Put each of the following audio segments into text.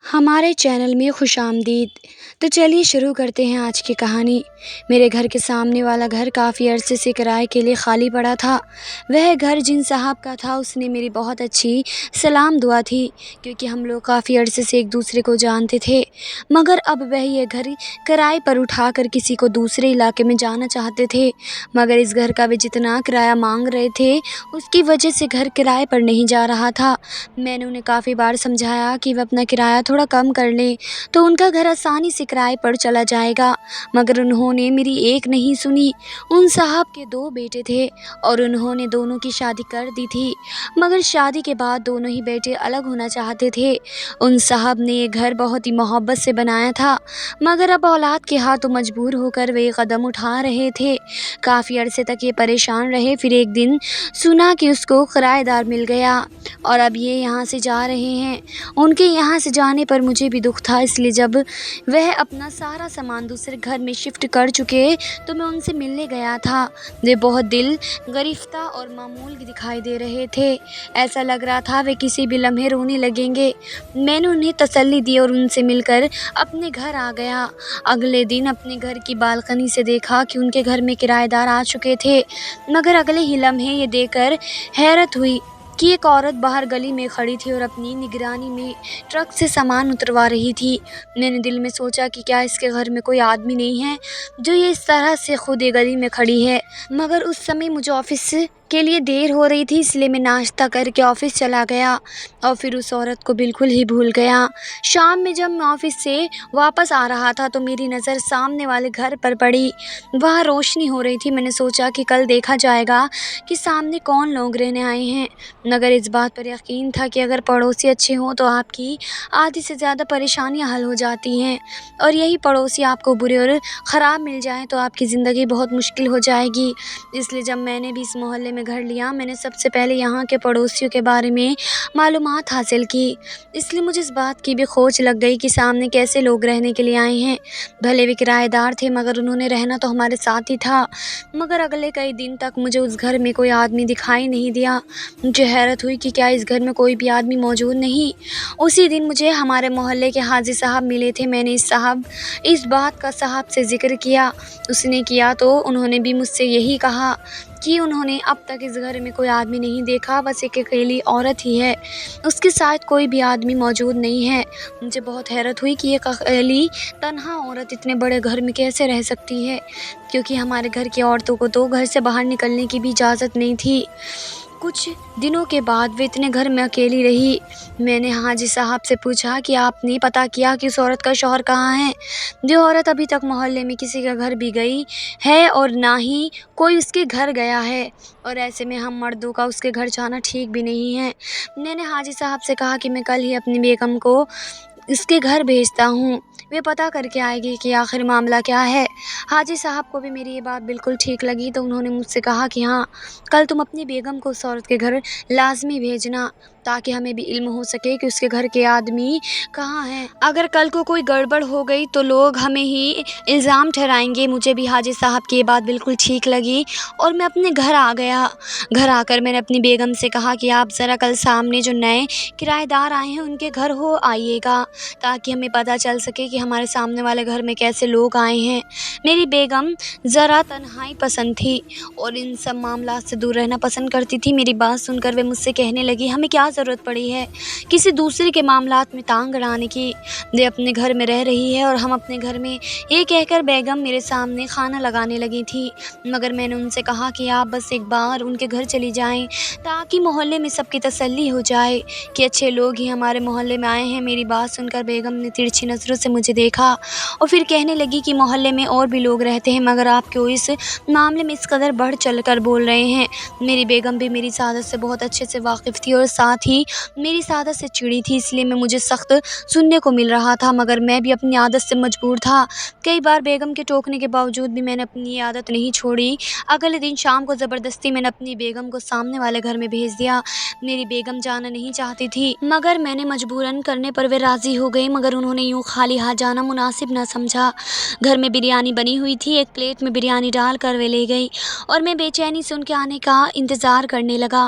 ہمارے چینل میں خوش آمدید۔ تو چلیے شروع کرتے ہیں آج کی کہانی۔ میرے گھر کے سامنے والا گھر کافی عرصے سے کرائے کے لیے خالی پڑا تھا۔ وہ گھر جن صاحب کا تھا اس نے میری بہت اچھی سلام دعا تھی، کیونکہ ہم لوگ کافی عرصے سے ایک دوسرے کو جانتے تھے، مگر اب وہ یہ گھر کرائے پر اٹھا کر کسی کو دوسرے علاقے میں جانا چاہتے تھے، مگر اس گھر کا وہ جتنا کرایہ مانگ رہے تھے اس کی وجہ سے گھر کرائے پر نہیں جا رہا تھا۔ میں نے انہیں کافی بار سمجھایا کہ وہ اپنا کرایہ تھوڑا کم کر لیں تو ان کا گھر آسانی سے کرائے پر چلا جائے گا، مگر انہوں نے میری ایک نہیں سنی۔ ان صاحب کے 2 بیٹے تھے اور انہوں نے دونوں کی شادی کر دی تھی، مگر شادی کے بعد دونوں ہی بیٹے الگ ہونا چاہتے تھے۔ ان صاحب نے یہ گھر بہت ہی محبت سے بنایا تھا، مگر اب اولاد کے ہاتھوں مجبور ہو کر وہ یہ قدم اٹھا رہے تھے۔ کافی عرصے تک یہ پریشان رہے، پھر ایک دن سنا کہ اس کو کرایہ دار مل گیا اور اب یہ یہاں سے جا رہے ہیں۔ ان کے یہاں سے جانے پر مجھے بھی دکھ تھا، اس لیے جب وہ اپنا سارا سامان دوسرے گھر میں شفٹ کر چکے تو میں ان سے ملنے گیا تھا۔ وہ بہت دل گرفتہ اور معمول دکھائی دے رہے تھے، ایسا لگ رہا تھا وہ کسی بھی لمحے رونے لگیں گے۔ میں نے انہیں تسلی دی اور ان سے مل کر اپنے گھر آ گیا۔ اگلے دن اپنے گھر کی بالکنی سے دیکھا کہ ان کے گھر میں کرایہ دار آ چکے تھے، مگر اگلے ہی لمحے یہ دیکھ کر حیرت ہوئی کہ ایک عورت باہر گلی میں کھڑی تھی اور اپنی نگرانی میں ٹرک سے سامان اتروا رہی تھی۔ میں نے دل میں سوچا کہ کیا اس کے گھر میں کوئی آدمی نہیں ہے جو یہ اس طرح سے خود یہ گلی میں کھڑی ہے، مگر اس سمے مجھے آفس کے لیے دیر ہو رہی تھی، اس لیے میں ناشتہ کر کے آفس چلا گیا اور پھر اس عورت کو بالکل ہی بھول گیا۔ شام میں جب میں آفس سے واپس آ رہا تھا تو میری نظر سامنے والے گھر پر پڑی، وہاں روشنی ہو رہی تھی۔ میں نے سوچا کہ کل دیکھا جائے گا کہ سامنے کون لوگ رہنے آئے ہیں، مگر اس بات پر یقین تھا کہ اگر پڑوسی اچھے ہوں تو آپ کی آدھی سے زیادہ پریشانیاں حل ہو جاتی ہیں، اور یہی پڑوسی آپ کو برے اور خراب مل جائیں تو آپ کی زندگی بہت مشکل ہو جائے گی۔ اس لیے جب میں نے بھی اس محلے میں گھر لیا، میں نے سب سے پہلے یہاں کے پڑوسیوں کے بارے میں معلومات حاصل کی، اس لیے مجھے اس بات کی بھی کھوج لگ گئی کہ سامنے کیسے لوگ رہنے کے لیے آئے ہیں۔ بھلے وہ کرایہ دار تھے مگر انہوں نے رہنا تو ہمارے ساتھ ہی تھا، مگر اگلے کئی دن تک مجھے اس گھر میں کوئی آدمی دکھائی نہیں دیا۔ مجھے حیرت ہوئی کہ کیا اس گھر میں کوئی بھی آدمی موجود نہیں۔ اسی دن مجھے ہمارے محلے کے حاجی صاحب ملے تھے۔ میں نے اس بات کا صاحب سے ذکر کیا، اس نے کیا تو انہوں نے بھی مجھ سے یہی کہا کہ انہوں نے اب تک اس گھر میں کوئی آدمی نہیں دیکھا، بس ایک اکیلی عورت ہی ہے، اس کے ساتھ کوئی بھی آدمی موجود نہیں ہے۔ مجھے بہت حیرت ہوئی کہ ایک اکیلی تنہا عورت اتنے بڑے گھر میں کیسے رہ سکتی ہے، کیونکہ ہمارے گھر کی عورتوں کو تو گھر سے باہر نکلنے کی بھی اجازت نہیں تھی۔ کچھ دنوں کے بعد وہ اتنے گھر میں اکیلی رہی۔ میں نے حاجی صاحب سے پوچھا کہ آپ نے پتہ کیا کہ اس عورت کا شوہر کہاں ہے؟ جو عورت ابھی تک محلے میں کسی کا گھر بھی گئی ہے اور نہ ہی کوئی اس کے گھر گیا ہے، اور ایسے میں ہم مردوں کا اس کے گھر جانا ٹھیک بھی نہیں ہے۔ میں نے حاجی صاحب سے کہا کہ میں کل ہی اپنی بیگم کو اس کے گھر بھیجتا ہوں، وہ پتہ کر کے آئے گی کہ آخر معاملہ کیا ہے۔ حاجی صاحب کو بھی میری یہ بات بالکل ٹھیک لگی تو انہوں نے مجھ سے کہا کہ ہاں، کل تم اپنی بیگم کو اس عورت کے گھر لازمی بھیجنا، تاکہ ہمیں بھی علم ہو سکے کہ اس کے گھر کے آدمی کہاں ہیں۔ اگر کل کو کوئی گڑبڑ ہو گئی تو لوگ ہمیں ہی الزام ٹھہرائیں گے۔ مجھے بھی حاجی صاحب کی یہ بات بالکل ٹھیک لگی اور میں اپنے گھر آ گیا۔ گھر آ کر میں نے اپنی بیگم سے کہا کہ آپ ذرا کل سامنے جو نئے کرایہ دار آئے ہیں ان کے گھر ہو آئیے گا، تاکہ ہمیں پتہ چل سکے کہ ہمارے سامنے والے گھر میں کیسے لوگ آئے ہیں۔ میری بیگم ذرا تنہائی پسند تھی اور ان سب معاملات سے دور رہنا پسند کرتی تھی۔ میری بات سن کر وہ مجھ سے کہنے لگی ہمیں کیا ضرورت پڑی ہے کسی دوسرے کے معاملات میں ٹانگ اڑانے کی، وہ اپنے گھر میں رہ رہی ہے اور ہم اپنے گھر میں، یہ کہہ کر بیگم میرے سامنے کھانا لگانے لگی تھی، مگر میں نے ان سے کہا کہ آپ بس ایک بار ان کے گھر چلی جائیں تاکہ محلے میں سب کی تسلی ہو جائے کہ اچھے لوگ ہی ہمارے محلے میں آئے ہیں۔ میری بات سن کر بیگم نے ترچھی نظروں سے مجھے دیکھا اور پھر کہنے لگی کہ محلے میں اور بھی لوگ رہتے ہیں مگر آپ کیوں اس معاملے میں اس قدر بڑھ چڑھ کر بول رہے ہیں۔ میری بیگم بھی میری سعادت سے بہت اچھے سے واقف تھی اور ساتھ ہی میری سعادت سے چڑی تھی، اس لیے مجھے سخت سننے کو مل رہا تھا، مگر میں بھی اپنی عادت سے مجبور تھا۔ کئی بار بیگم کے ٹوکنے کے باوجود بھی میں نے اپنی یہ عادت نہیں چھوڑی۔ اگلے دن شام کو زبردستی میں نے اپنی بیگم کو سامنے والے گھر میں بھیج دیا۔ میری بیگم جانا نہیں چاہتی تھی مگر میں نے مجبوراً کرنے پر وہ راضی ہو گئی، مگر انہوں نے یوں خالی ہاتھ جانا مناسب نہ سمجھا۔ گھر میں بریانی بنی ہوئی تھی، ایک پلیٹ میں بریانی ڈال کر وہ لے گئی اور میں بے چینی سے ان کے آنے کا انتظار کرنے لگا۔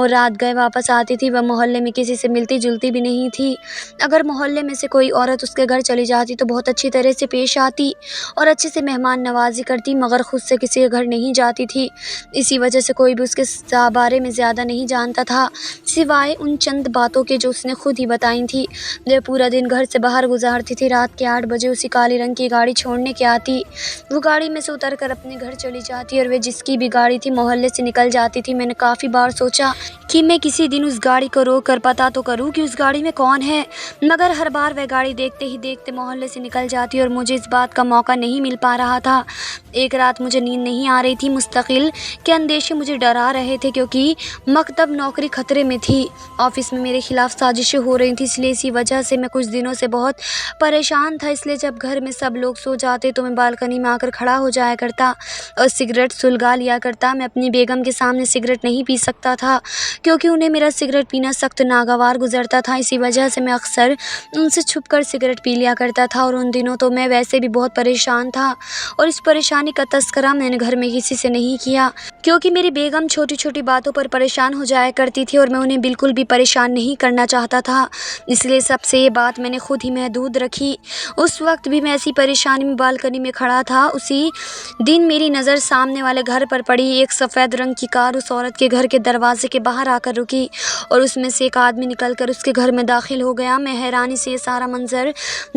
اور رات گئے واپس آتی تھی۔ وہ محلے میں کسی سے ملتی جلتی بھی نہیں تھی۔ اگر محلے میں سے کوئی عورت اس کے گھر چلی جاتی تو بہت اچھی طرح سے پیش آتی اور اچھے سے مہمان نوازی کرتی، مگر خود سے کسی کے گھر نہیں جاتی تھی۔ اسی وجہ سے کوئی بھی اس کے بارے میں زیادہ نہیں جانتا تھا، سوائے ان چند باتوں کے جو اس نے خود ہی بتائی تھی۔ وہ پورا دن گھر سے باہر گزارتی تھی۔ رات کے 8 بجے اسی کالی رنگ کی گاڑی چھوڑنے کے آتی، وہ گاڑی میں سے اتر کر اپنے گھر چلی جاتی اور وہ جس کی بھی گاڑی تھی محلے سے نکل جاتی تھی۔ میں نے کافی بار سوچا کہ میں کسی دن اس گاڑی کو روک کر پتہ تو کروں کہ اس گاڑی میں کون ہے، مگر ہر بار وہ گاڑی دیکھتے ہی دیکھتے محلے سے نکل جاتی اور مجھے اس بات کا موقع نہیں مل پا رہا تھا۔ ایک رات مجھے نیند نہیں آ رہی تھی، مستقل کے اندیشے مجھے ڈرا رہے تھے کیونکہ مکتب نوکری خطرے میں تھی۔ آفس میں میرے خلاف سازشیں ہو رہی تھیں، اس لیے اسی وجہ سے میں کچھ دنوں سے بہت پریشان تھا۔ اس لیے جب گھر میں سب لوگ سو جاتے تو میں بالکنی میں آ کر کھڑا ہو جایا کرتا اور سگریٹ سلگا لیا کرتا۔ میں اپنی بیگم کے سامنے سگریٹ نہیں پی سکتا تھا کیونکہ انہیں میرا سگریٹ پینا سخت ناگوار گزرتا تھا، اسی وجہ سے میں اکثر ان سے چھپ کر سگریٹ پی لیا کرتا تھا۔ اور ان دنوں تو میں ویسے بھی بہت پریشان تھا اور اس پریشانی کا تذکرہ میں نے گھر میں کسی سے نہیں کیا کیونکہ میری بیگم چھوٹی چھوٹی باتوں پر پریشان ہو جایا کرتی تھی اور میں انہیں بالکل بھی پریشان نہیں کرنا چاہتا تھا، اس لیے سب سے یہ بات میں نے خود ہی محدود رکھی۔ اس وقت بھی میں ایسی پریشانی میں بالکنی میں کھڑا تھا۔ اسی دن میری نظر سامنے والے گھر پر پڑی۔ ایک سفید رنگ کی کار اس عورت کے گھر کے دروازے کے باہر آ کر رکی اور اس میں سے ایک آدمی نکل کر اس کے گھر میں داخل ہو گیا۔ میں حیرانی سے یہ سارا منظر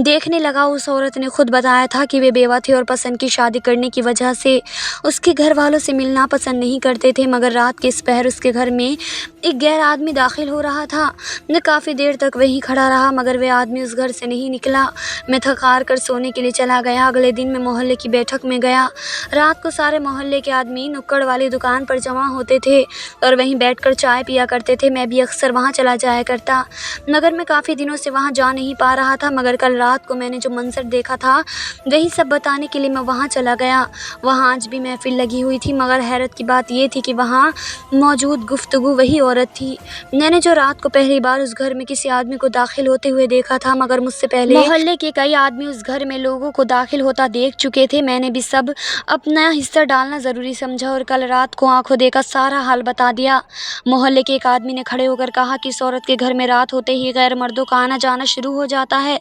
دیکھنے لگا۔ اس عورت نے خود بتایا تھا کہ وہ بیوہ تھی اور پسند کی شادی کرنے کی وجہ سے اس کے گھر والوں سے ملنا پسند نہیں کرتے تھے، مگر رات کے اس پہر اس کے گھر میں ایک غیر آدمی داخل ہو رہا تھا۔ میں کافی دیر تک وہیں کھڑا رہا مگر وہ آدمی اس گھر سے نہیں نکلا۔ میں تھک ہار کر سونے کے لیے چلا گیا۔ اگلے دن میں محلے کی بیٹھک میں گیا۔ رات کو سارے محلے کے آدمی نکڑ والی دکان پر جمع ہوتے تھے اور وہیں بیٹھ کر چائے پیا کرتے تھے۔ میں بھی اکثر وہاں چلا جایا کرتا مگر میں کافی دنوں سے وہاں جا نہیں پا رہا تھا، مگر کل رات کو میں نے جو منظر دیکھا تھا وہی سب بتانے کے لیے میں وہاں چلا گیا۔ وہاں آج بھی محفل لگی ہوئی تھی، مگر حیرت کی بات یہ تھی کہ وہاں موجود گفتگو وہی عورت تھی۔ میں نے جو رات کو پہلی بار اس گھر میں کسی آدمی کو داخل ہوتے ہوئے دیکھا تھا، مگر مجھ سے پہلے محلے کے کئی آدمی اس گھر میں لوگوں کو داخل ہوتا دیکھ چکے تھے۔ میں نے بھی سب اپنا حصہ ڈالنا ضروری سمجھا اور کل رات کو آنکھوں دیکھا سارا حال بتا دیا۔ محلے کے ایک آدمی نے کھڑے ہو کر کہا کہ اس عورت کے گھر میں رات ہوتے ہی غیر مردوں کا آنا جانا شروع ہو جاتا ہے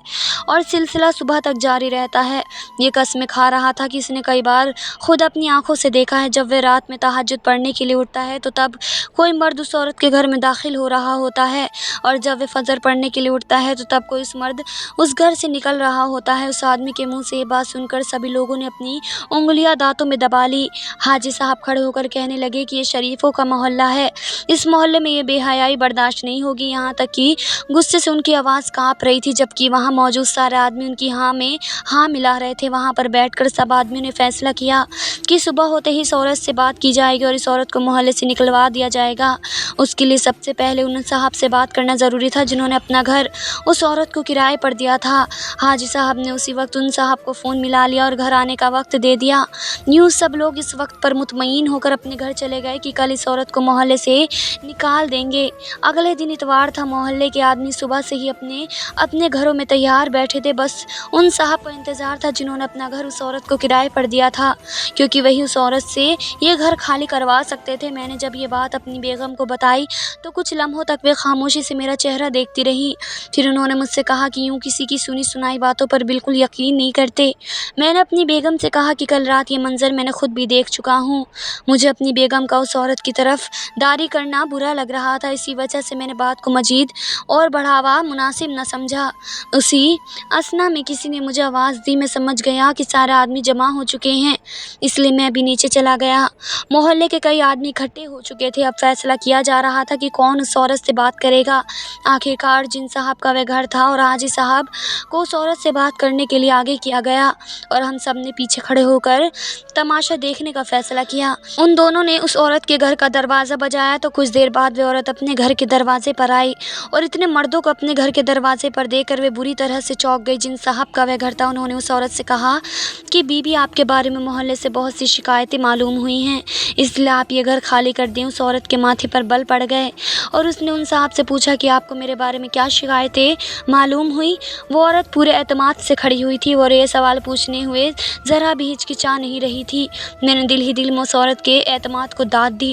اور سلسلہ صبح تک جاری رہتا ہے۔ یہ قسمیں کھا رہا تھا کہ اس نے کئی بار خود اپنی آنکھوں سے دیکھا ہے، جب وہ رات میں تہجد پڑھنے کے لیے اٹھتا ہے تو تب کوئی مرد اس عورت کے گھر میں داخل ہو رہا ہوتا ہے، اور جب وہ فجر پڑھنے کے لیے اٹھتا ہے تو تب کوئی مرد اس گھر سے نکل رہا ہوتا ہے۔ اس آدمی کے منہ سے یہ بات سن کر سبھی لوگوں نے اپنی انگلیاں دانتوں میں دبا لی۔ حاجی صاحب کھڑے ہو کر کہنے لگے کہ یہ شریفوں کا محلہ ہے، اس محلے میں یہ بے حیائی برداشت نہیں ہوگی، یہاں تک کہ غصے سے ان کی آواز کانپ رہی تھی، جبکہ وہاں موجود سارے آدمی ان کی ہاں میں ہاں ملا رہے تھے۔ وہاں پر بیٹھ کر سب آدمیوں نے فیصلہ کیا کہ صبح ہوتے ہی اس عورت سے بات کی جائے گی اور اس عورت کو محلے سے نکلوا دیا جائے گا۔ اس کے لیے سب سے پہلے ان صاحب سے بات کرنا ضروری تھا جنہوں نے اپنا گھر اس عورت کو کرائے پر دیا تھا۔ حاجی صاحب نے اسی وقت ان صاحب کو فون ملا لیا اور گھر آنے کا وقت دے دیا۔ یوں سب لوگ اس وقت پر مطمئن ہو کر اپنے گھر چلے گئے کہ کل اس عورت کو محلے سے نکال دیں گے۔ اگلے دن اتوار تھا۔ محلے کے آدمی صبح سے ہی اپنے اپنے گھروں میں تیار بیٹھے تھے، بس ان صاحب کا انتظار تھا جنہوں نے اپنا گھر اس عورت کو کرائے پر دیا تھا، کیونکہ وہی اس عورت سے یہ گھر خالی کروا سکتے تھے۔ میں نے جب یہ بات اپنی بیگم کو بتائی تو کچھ لمحوں تک وہ خاموشی سے میرا چہرہ دیکھتی رہی، پھر انہوں نے مجھ سے کہا کہ یوں کسی کی سنی سنائی باتوں پر بالکل یقین نہیں کرتے۔ میں نے اپنی بیگم سے کہا کہ کل رات یہ منظر میں نے خود بھی دیکھ چکا ہوں۔ مجھے اپنی بیگم کا اس عورت کی طرف داری کرنا برا لگ رہا تھا، اسی وجہ سے میں نے بات کو مزید اور بڑھاوا مناسب نہ سمجھا۔ اسی اثنا میں کسی نے مجھے آواز دی۔ میں سمجھ گیا کہ سارے آدمی جمع ہو چکے ہیں، اس لیے میں بھی نیچے چلا گیا۔ محلے کے کئی آدمی اکٹھے ہو چکے تھے، اب فیصلہ کیا جا رہا تھا کہ کون اس عورت سے بات کرے گا۔ آخرکار جن صاحب کا وہ گھر تھا اور حاجی صاحب کو اس عورت سے بات کرنے کے لیے آگے کیا گیا اور ہم سب نے پیچھے کھڑے ہو کر تماشا دیکھنے کا فیصلہ کیا۔ ان دونوں نے اس عورت کے گھر کا دروازہ بجایا تو کچھ دیر بعد وہ عورت اپنے گھر کے دروازے پر آئی اور اتنے مردوں کو اپنے گھر کے دروازے پر دیکھ کر وہ بری طرح سے چونک گئی۔ جن صاحب کا وہ گھر تھا انہوں نے اس عورت سے کہا کہ بی بی آپ کے بارے میں محلے سے بہت سی شکایتیں معلوم ہوئی ہیں، اس لیے آپ یہ گھر خالی کر دیں۔ اس عورت کے ماتھے پر بل پڑ گئے اور اس نے ان صاحب سے پوچھا کہ آپ کو میرے بارے میں کیا شکایتیں معلوم ہوئی۔ وہ عورت پورے اعتماد سے کھڑی ہوئی تھی اور یہ سوال پوچھنے ہوئے ذرا بھی ہچکچا نہیں رہی تھی۔ میں نے دل ہی دل میں اس عورت کے اعتماد کو داد دی،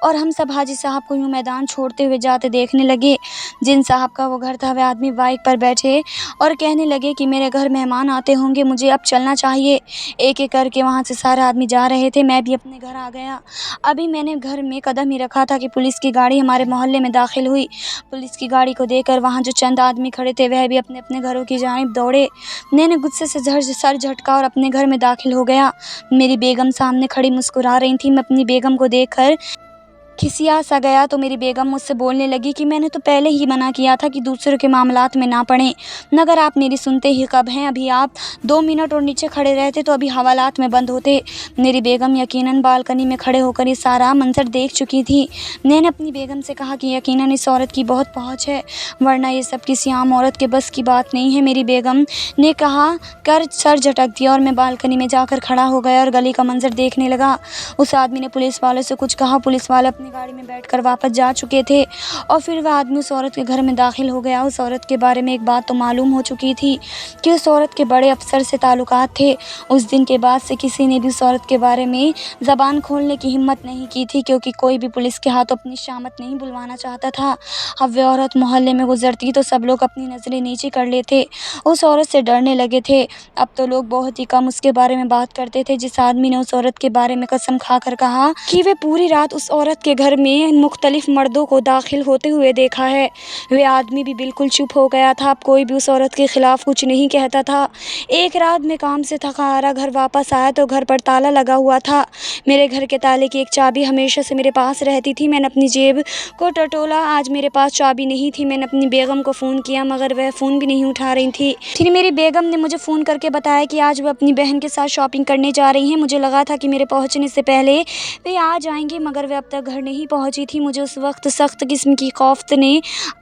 اور ہم سب حاجی صاحب کو یوں میدان چھوڑتے ہوئے جاتے دیکھنے لگے۔ جن صاحب کا وہ گھر تھا وہ آدمی بائک پر بیٹھے اور کہنے لگے کہ میرے گھر مہمان آتے ہوں گے، مجھے اب چلنا چاہیے۔ ایک ایک کر کے وہاں سے سارے آدمی جا رہے تھے، میں بھی اپنے گھر آ گیا۔ ابھی میں نے گھر میں قدم ہی رکھا تھا کہ پولیس کی گاڑی ہمارے محلے میں داخل ہوئی۔ پولیس کی گاڑی کو دیکھ کر وہاں جو چند آدمی کھڑے تھے وہ بھی اپنے اپنے گھروں کی جانب دوڑے۔ میں نے غصے سے سر جھٹکا اور اپنے گھر میں داخل ہو گیا۔ میری بیگم سامنے کھڑی مسکرا رہی تھی۔ میں اپنی بیگم کو دیکھ کر کھسیا سا گیا تو میری بیگم مجھ سے بولنے لگی کہ میں نے تو پہلے ہی منع کیا تھا کہ دوسروں کے معاملات میں نہ پڑیں، مگر آپ میری سنتے ہی کب ہیں؟ ابھی آپ 2 منٹ اور نیچے کھڑے رہتے تو ابھی حوالات میں بند ہوتے۔ میری بیگم یقیناً بالکنی میں کھڑے ہو کر یہ سارا منظر دیکھ چکی تھی۔ میں نے اپنی بیگم سے کہا کہ یقیناً اس عورت کی بہت پہنچ ہے، ورنہ یہ سب کسی عام عورت کے بس کی بات نہیں ہے۔ میری بیگم نے کہا کر سر جھٹک دیا اور میں بالکنی میں جا کر کھڑا ہو گیا اور گلی کا منظر دیکھنے لگا۔ اس آدمی نے پولیس والوں سے کچھ کہا، پولیس والے اپنی گاڑی میں بیٹھ کر واپس جا چکے تھے اور پھر وہ آدمی اس عورت کے گھر میں داخل ہو گیا۔ اس عورت کے بارے میں ایک بات تو معلوم ہو چکی تھی کہ اس عورت کے بڑے افسر سے تعلقات تھے۔ اس دن کے بعد سے کسی نے بھی اس عورت کے بارے میں زبان کھولنے کی ہمت نہیں کی تھی، کیونکہ کوئی بھی پولیس کے ہاتھوں اپنی شامت نہیں بلوانا چاہتا تھا۔ اب وہ عورت محلے میں گزرتی تو سب لوگ اپنی نظریں نیچی کر لیتے، اس عورت سے ڈرنے لگے تھے۔ اب تو لوگ بہت ہی کم اس کے بارے میں بات کرتے تھے۔ جس آدمی نے اس عورت کے بارے میں قسم کھا کر کہا کہ وہ پوری رات اس عورت کے گھر میں مختلف مردوں کو داخل ہوتے ہوئے دیکھا ہے، وہ آدمی بھی بالکل چپ ہو گیا تھا۔ اب کوئی بھی اس عورت کے خلاف کچھ نہیں کہتا تھا۔ ایک رات میں کام سے تھکا ہارا گھر واپس آیا تو گھر پر تالا لگا ہوا تھا۔ میرے گھر کے تالے کی ایک چابی ہمیشہ سے میرے پاس رہتی تھی۔ میں نے اپنی جیب کو ٹٹولا، آج میرے پاس چابی نہیں تھی۔ میں نے اپنی بیگم کو فون کیا مگر وہ فون بھی نہیں اٹھا رہی تھی۔ پھر میری بیگم نے مجھے فون کر کے بتایا کہ آج وہ اپنی بہن کے ساتھ شاپنگ کرنے جا رہی ہیں۔ مجھے لگا تھا کہ میرے پہنچنے سے پہلے وہ آ جائیں گی، مگر وہ اب تک گھر نہیں پہنچی تھی۔ مجھے اس وقت سخت قسم کی خوف نے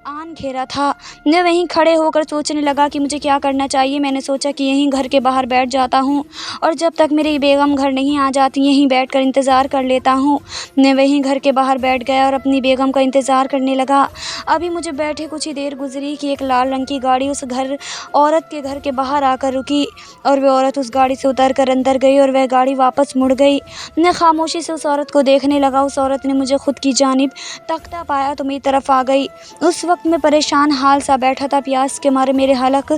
آن گھیرا تھا۔ میں وہیں کھڑے ہو کر سوچنے لگا کہ مجھے کیا کرنا چاہیے۔ میں نے سوچا کہ یہیں گھر کے باہر بیٹھ جاتا ہوں اور جب تک میری بیگم گھر نہیں آ جاتی یہیں بیٹھ کر انتظار کر لیتا ہوں۔ میں وہیں گھر کے باہر بیٹھ گیا اور اپنی بیگم کا انتظار کرنے لگا۔ ابھی مجھے بیٹھے کچھ ہی دیر گزری کہ ایک لال رنگ کی گاڑی اس عورت کے گھر کے باہر آ کر رکی اور وہ عورت اس گاڑی سے اتر کر اندر گئی اور وہ گاڑی واپس مڑ گئی۔ میں خاموشی سے اس عورت کو دیکھنے لگا۔ اس عورت نے مجھے خود کی جانب تکتا پایا تو میری طرف آ گئی۔ اس وقت میں پریشان حال سا بیٹھا تھا، پیاس کے مارے میرے حلق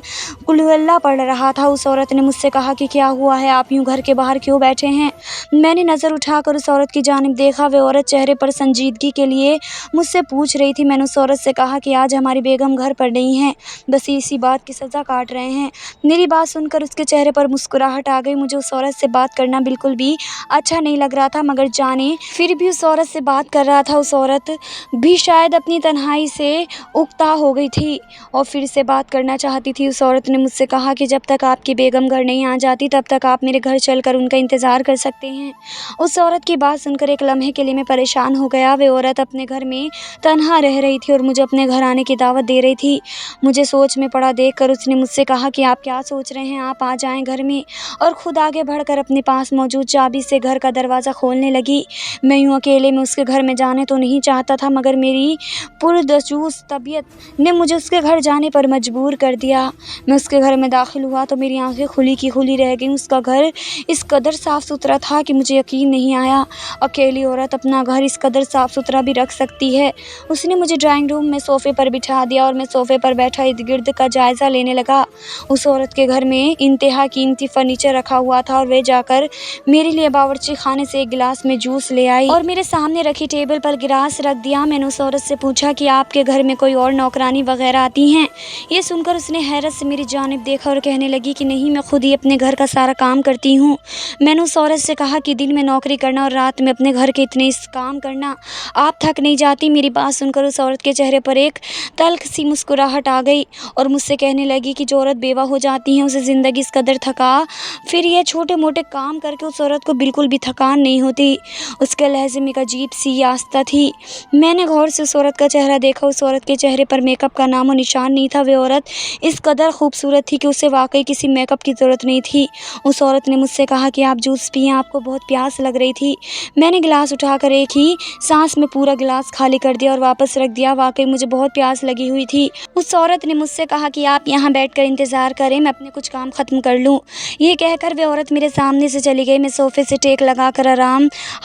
قل ہو اللہ پڑھ رہا تھا۔ اس عورت نے مجھ سے کہا کہ کیا ہوا ہے، آپ یوں گھر کے باہر کیوں بیٹھے ہیں؟ میں نے نظر اٹھا کر اس عورت کی جانب دیکھا۔ وہ عورت چہرے پر سنجیدگی کے لیے مجھ سے پوچھ رہی تھی۔ میں نے اس عورت سے کہا کہ آج ہماری بیگم گھر پر نہیں ہے، بس اسی بات کی سزا کاٹ رہے ہیں۔ میری بات سن کر اس کے چہرے پر مسکراہٹ آ گئی۔ مجھے اس عورت سے بات کرنا بالکل بھی اچھا نہیں لگ رہا تھا، مگر جانے پھر بھی اس عورت سے بات کر رہا تھا۔ اس عورت بھی شاید اپنی تنہائی سے اکتا ہو گئی تھی اور پھر سے بات کرنا چاہتی تھی۔ اس عورت نے مجھ سے کہا کہ جب تک آپ کی بیگم گھر نہیں آ جاتی تب تک آپ میرے گھر چل کر ان کا انتظار کر سکتے ہیں۔ اس عورت کی بات سن کر ایک لمحے کے لیے میں پریشان ہو گیا۔ وہ عورت اپنے گھر میں تنہا رہ رہی تھی اور مجھے اپنے گھر آنے کی دعوت دے رہی تھی۔ مجھے سوچ میں پڑا دیکھ کر اس نے مجھ سے کہا کہ آپ کیا سوچ رہے ہیں، آپ آ جائیں گھر میں، اور خود آگے بڑھ کر اپنے پاس موجود چابی سے گھر کا دروازہ کھولنے لگی۔ میں یوں اکیلے میں اس کے گھر میں جانے تو نہیں چاہتا تھا، مگر میری پردجوش طبیعت نے مجھے اس کے گھر جانے پر مجبور کر دیا۔ میں اس کے گھر میں داخل ہوا تو میری آنکھیں کھلی کی کھلی رہ گئیں۔ اس کا گھر اس قدر صاف ستھرا تھا کہ مجھے یقین نہیں آیا اکیلی عورت اپنا گھر اس قدر صاف ستھرا بھی رکھ سکتی ہے۔ اس نے مجھے ڈرائنگ روم میں صوفے پر بٹھا دیا اور میں صوفے پر بیٹھا ارد گرد کا جائزہ لینے لگا۔ اس عورت کے گھر میں انتہا قیمتی فرنیچر رکھا ہوا تھا اور وہ جا کر میرے لیے باورچی خانے سے ایک گلاس میں جوس لے آئی اور میرے سامنے رکھی ٹیبل پر گلاس رکھ دیا۔ میں نے اس عورت سے پوچھا کہ آپ کے گھر میں کوئی اور نوکرانی وغیرہ آتی ہیں؟ یہ سن کر اس نے حیرت سے میری جانب دیکھا اور کہنے لگی کہ نہیں، میں خود ہی اپنے گھر کا سارا کام کرتی ہوں۔ میں نے اس عورت سے کہا کہ دن میں نوکری کرنا اور رات میں اپنے گھر کے اتنے کام کرنا، آپ تھک نہیں جاتی؟ میری بات سن کر اس عورت کے چہرے پر ایک تلخ سی مسکراہٹ آ گئی اور مجھ سے کہنے لگی کہ جو عورت بیوہ ہو جاتی ہے اسے زندگی اس قدر تھکا پھر یہ چھوٹے موٹے کام کر کے اس عورت کو بالکل بھی تھکان نہیں ہوتی۔ اس کے لہجے میں ایک عجیب سی آستہ تھی۔ میں نے غور سے اس عورت کا چہرہ دیکھا۔ اس عورت کے چہرے پر میک اپ کا نام و نشان نہیں تھا۔ وہ عورت اس قدر خوبصورت تھی کہ اسے واقعی کسی میک اپ کی ضرورت نہیں تھی۔ اس عورت نے مجھ سے کہا کہ آپ جوس پئیں، آپ کو بہت پیاس لگ رہی تھی۔ میں نے گلاس اٹھا کر ایک ہی سانس میں پورا گلاس خالی کر دیا اور واپس رکھ دیا۔ واقعی مجھے بہت پیاس لگی ہوئی تھی۔ اس عورت نے مجھ سے کہا کہ آپ یہاں بیٹھ کر انتظار کریں، میں اپنے کچھ کام ختم کر لوں۔ یہ کہہ کر وہ عورت میرے سامنے سے چلی گئی۔ میں صوفے سے ٹیک لگا کر آرام